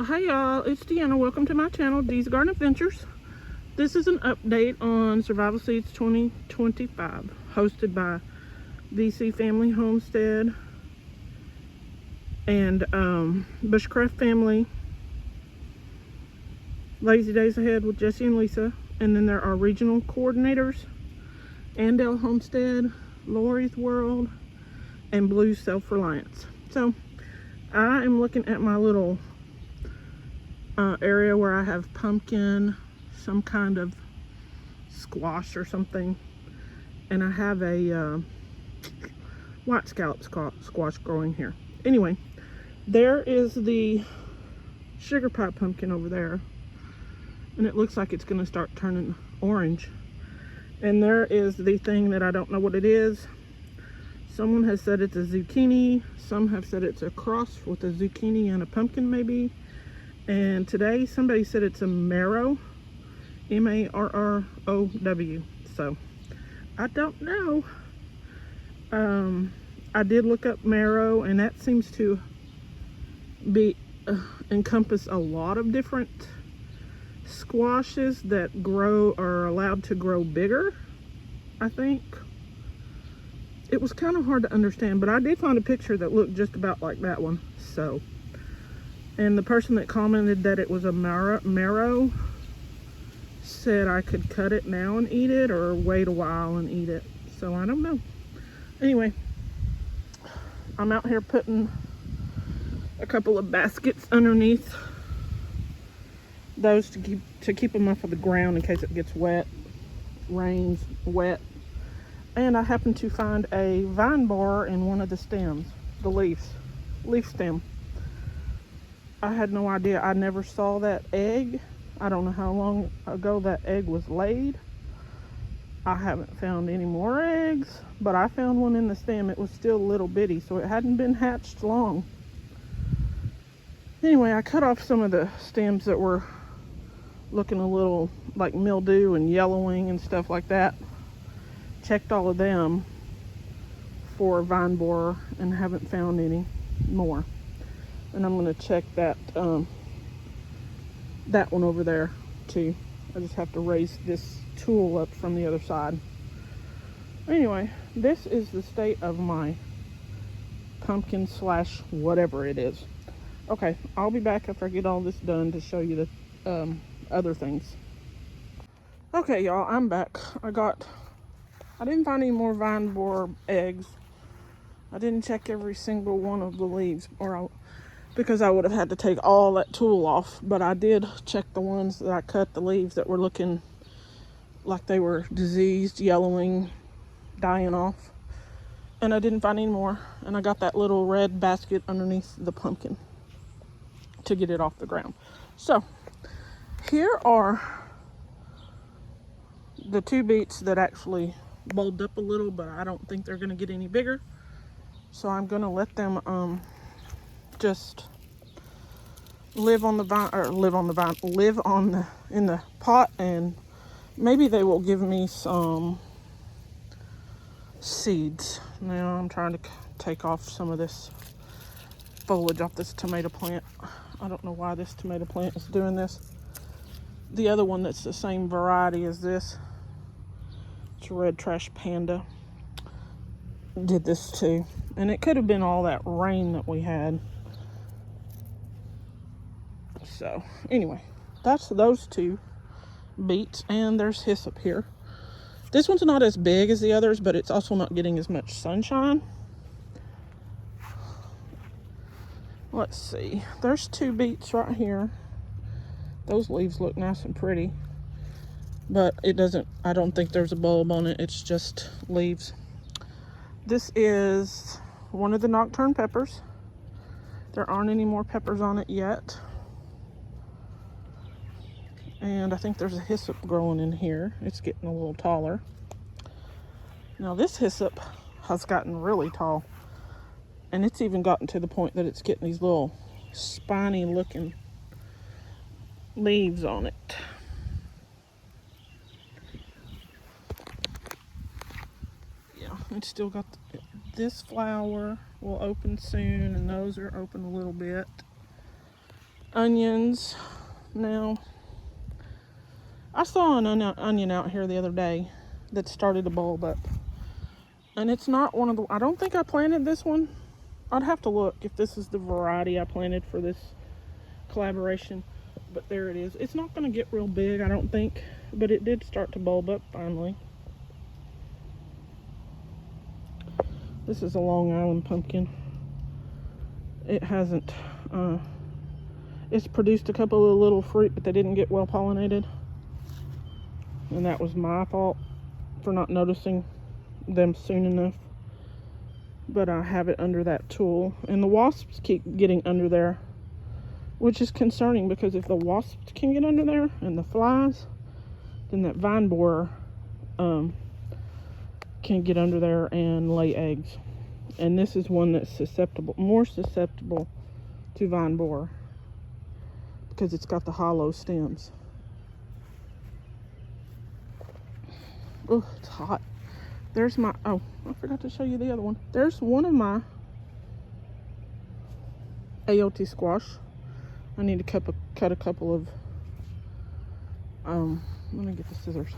Hi y'all, it's Deanna. Welcome to my channel, Dee's Garden Adventures. This is an update on Survival Seeds 2025, hosted by VC Family Homestead and Bushcraft Family, Lazy Days Ahead with Jesse and Lisa, and then there are regional coordinators, Andale Homestead, Lori's World, and Blue Self-Reliance. So I am looking at my little area where I have pumpkin, some kind of squash or something, and I have a white scallop squash growing here. Anyway, there is the sugar pie pumpkin over there, and it looks like it's going to start turning orange. And there is the thing that I don't know what it is. Someone has said it's a zucchini, some have said it's a cross with a zucchini and a pumpkin maybe. And today somebody said it's a marrow, M-A-R-R-O-W. So I don't know. I did look up marrow, and that seems to be encompass a lot of different squashes that grow or are allowed to grow bigger, I think. It was kind of hard to understand, but I did find a picture that looked just about like that one. So, and the person that commented that it was a marrow said I could cut it now and eat it, or wait a while and eat it. So I don't know. Anyway, I'm out here putting a couple of baskets underneath those to keep them off of the ground in case it gets wet, rains, wet. And I happened to find a vine borer in one of the stems, the leaf stem. I had no idea. I never saw that egg. I don't know how long ago that egg was laid. I haven't found any more eggs, but I found one in the stem. It was still little bitty, so it hadn't been hatched long. Anyway, I cut off some of the stems that were looking a little like mildew and yellowing and stuff like that. Checked all of them for vine borer and haven't found any more. And I'm going to check that that one over there too. I just have to raise this tool up from the other side. Anyway, this is the state of my pumpkin slash whatever it is. Okay, I'll be back after I get all this done to show you the other things. Okay, y'all, I'm back. I didn't find any more vine borer eggs. I didn't check every single one of the leaves, because I would have had to take all that tool off. But I did check the ones that I cut, the leaves that were looking like they were diseased, yellowing, dying off. And I didn't find any more. And I got that little red basket underneath the pumpkin to get it off the ground. So here are the two beets that actually bulbed up a little, but I don't think they're going to get any bigger. So I'm going to let them just live in the pot, and maybe they will give me some seeds. Now I'm trying to take off some of this foliage off this tomato plant. I don't know why this tomato plant is doing this. The other one that's the same variety as this, it's Red Trash Panda, did this too. And it could have been all that rain that we had. So anyway, that's those two beets, and there's hyssop here. This one's not as big as the others, but it's also not getting as much sunshine. Let's see, there's two beets right here. Those leaves look nice and pretty, but I don't think there's a bulb on it. It's just leaves. This is one of the nocturne peppers. There aren't any more peppers on it yet. And I think there's a hyssop growing in here. It's getting a little taller. Now this hyssop has gotten really tall. And it's even gotten to the point that it's getting these little spiny looking leaves on it. Yeah, it's still got this flower will open soon, and those are open a little bit. onions. Now, I saw an onion out here the other day that started to bulb up. And it's not one of the... I don't think I planted this one. I'd have to look if this is the variety I planted for this collaboration. But there it is. It's not going to get real big, I don't think. But it did start to bulb up finally. This is a Long Island pumpkin. It hasn't... it's produced a couple of little fruit, but they didn't get well pollinated. And that was my fault for not noticing them soon enough. But I have it under that tool. And the wasps keep getting under there, which is concerning, because if the wasps can get under there and the flies, then that vine borer can get under there and lay eggs. And this is one that's susceptible, more susceptible to vine borer, because it's got the hollow stems. Oh, it's hot. There's my, oh, I forgot to show you the other one. There's one of my AOT squash. I need to cut a couple of, let me get the scissors,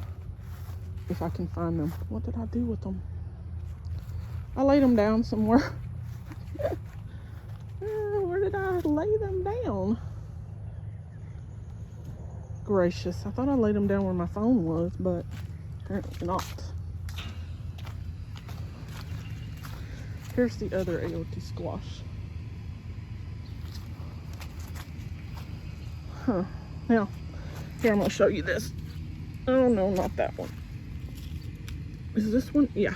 if I can find them. What did I do with them? I laid them down somewhere. Where did I lay them down? Gracious, I thought I laid them down where my phone was, but apparently not. Here's the other AOT squash. Huh. Now, here, I'm going to show you this. Oh, no, not that one. Is this one? Yeah.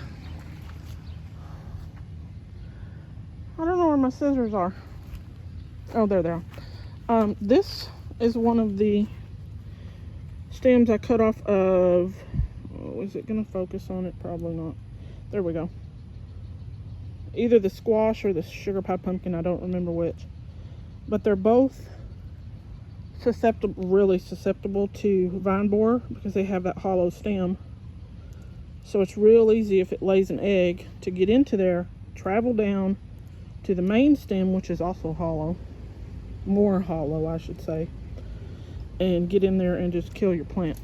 I don't know where my scissors are. Oh, there they are. This is one of the stems I cut off of... Oh, is it going to focus on it? Probably not. There we go. Either the squash or the sugar pie pumpkin. I don't remember which. But they're both susceptible, really susceptible to vine borer, because they have that hollow stem. So it's real easy, if it lays an egg, to get into there, travel down to the main stem, which is also hollow, more hollow I should say, and get in there and just kill your plant.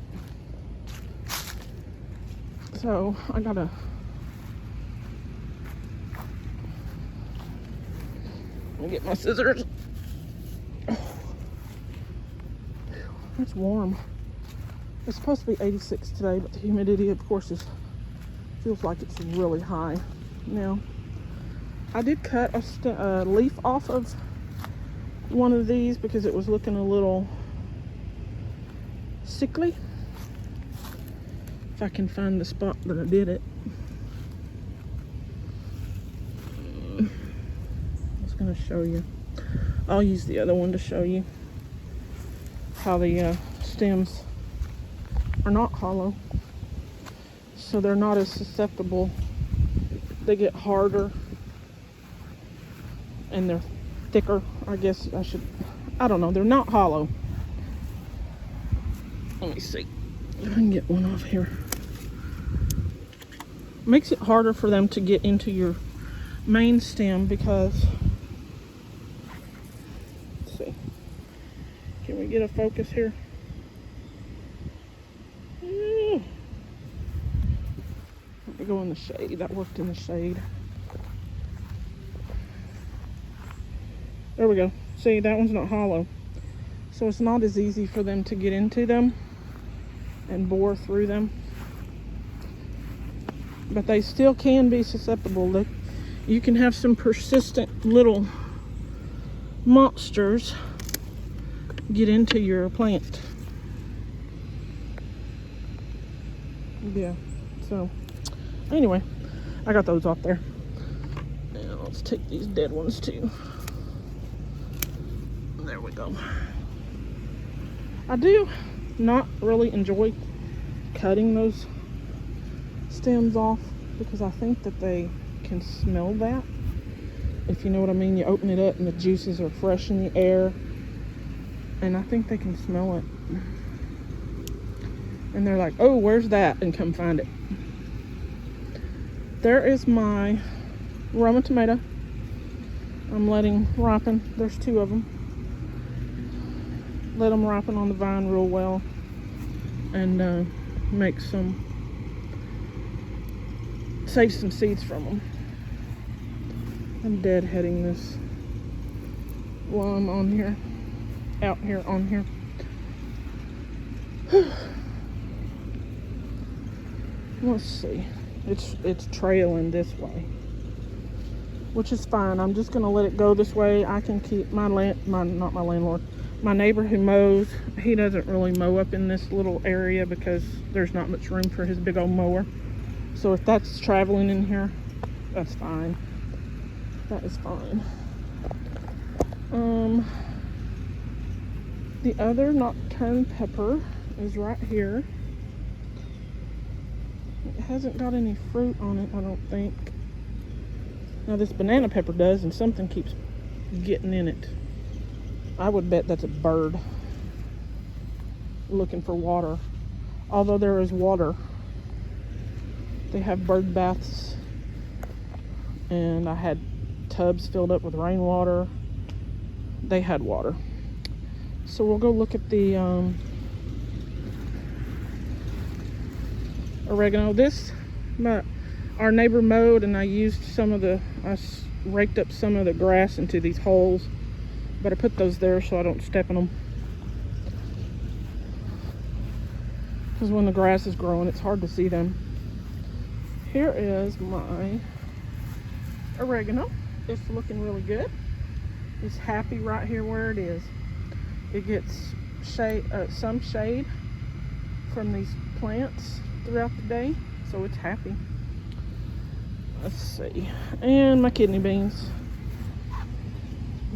So I gotta get my scissors. It's warm. It's supposed to be 86 today, but the humidity, of course, feels like it's really high. Now, I did cut a leaf off of one of these because it was looking a little sickly. If I can find the spot that I did it. I was going to show you. I'll use the other one to show you how the stems are not hollow, so they're not as susceptible. They get harder and they're thicker, I guess I don't know, they're not hollow. Let me see if I can get one off here. Makes it harder for them to get into your main stem because, let's see, can we get a focus here? Let me go in the shade. That worked in the shade. There we go. See, that one's not hollow. So it's not as easy for them to get into them and bore through them. But they still can be susceptible. You can have some persistent little monsters get into your plant. Yeah, so anyway, I got those off there. Now let's take these dead ones too. There we go. I do not really enjoy cutting those stems off because I think that they can smell that. If you know what I mean, you open it up and the juices are fresh in the air, and I think they can smell it. And they're like, oh, where's that? And come find it. There is my Roma tomato. I'm letting ripen. There's two of them. let them ripen on the vine real well, and save some seeds from them. I'm deadheading this while I'm on here, out here on here. Let's see. It's trailing this way, which is fine. I'm just gonna let it go this way. I can keep my neighbor who mows, he doesn't really mow up in this little area because there's not much room for his big old mower. So if that's traveling in here, that's fine. That is fine. The other nocturne pepper is right here. It hasn't got any fruit on it, I don't think. Now this banana pepper does, and something keeps getting in it. I would bet that's a bird looking for water. Although there is water. They have bird baths, and I had tubs filled up with rainwater. They had water. So we'll go look at the oregano. Our neighbor mowed, and I used I raked up some of the grass into these holes, but I put those there so I don't step in them. Because when the grass is growing, it's hard to see them. Here is my oregano. It's looking really good. It's happy right here where it is. It gets some shade from these plants throughout the day, so it's happy. Let's see. And my kidney beans.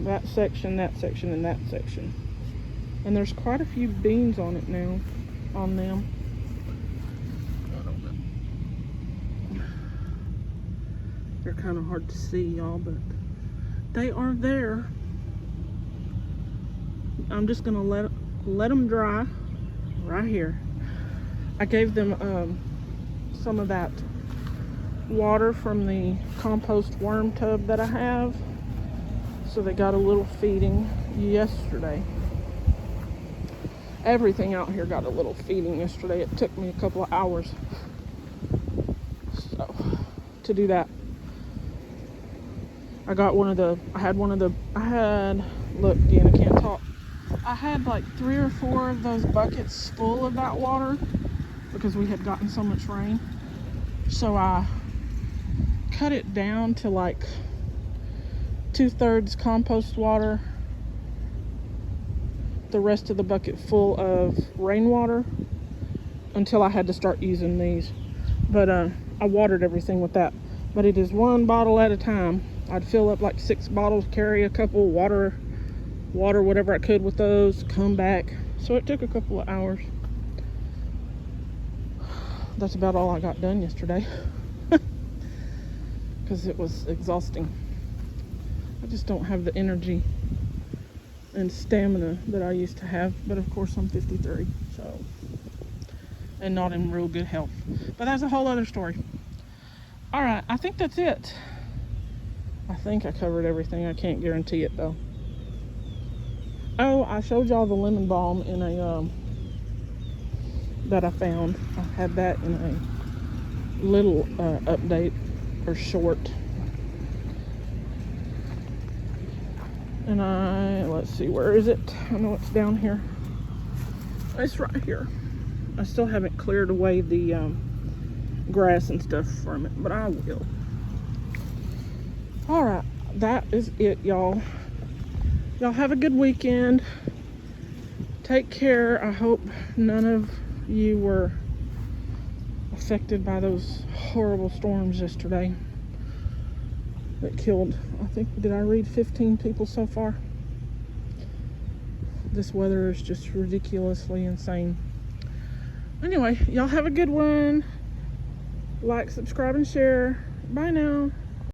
That section, and that section. And there's quite a few beans on it now, on them. I don't know. They're kind of hard to see, y'all, but they are there. I'm just gonna let them dry right here. I gave them some of that water from the compost worm tub that I have, so they got a little feeding yesterday. Everything out here got a little feeding yesterday. It took me a couple of hours to do that. Look, again, I can't talk. I had like 3 or 4 of those buckets full of that water because we had gotten so much rain. So I cut it down to like 2/3 compost water, the rest of the bucket full of rainwater, until I had to start using these. But I watered everything with that. But it is 1 bottle at a time. I'd fill up like 6 bottles, carry a couple, water whatever I could with those, come back. So it took a couple of hours. That's about all I got done yesterday. Because it was exhausting. I just don't have the energy and stamina that I used to have. But of course I'm 53, so, and not in real good health. But that's a whole other story. All right, I think that's it. I think I covered everything. I can't guarantee it though. Oh, I showed y'all the lemon balm in a that I found. I had that in a little update or short. And let's see, where is it? I know it's down here. It's right here. I still haven't cleared away the grass and stuff from it, but I will. All right, that is it, y'all. Y'all have a good weekend. Take care. I hope none of you were affected by those horrible storms yesterday that killed, I think, did I read 15 people so far? This weather is just ridiculously insane. Anyway, y'all have a good one. Like, subscribe, and share. Bye now.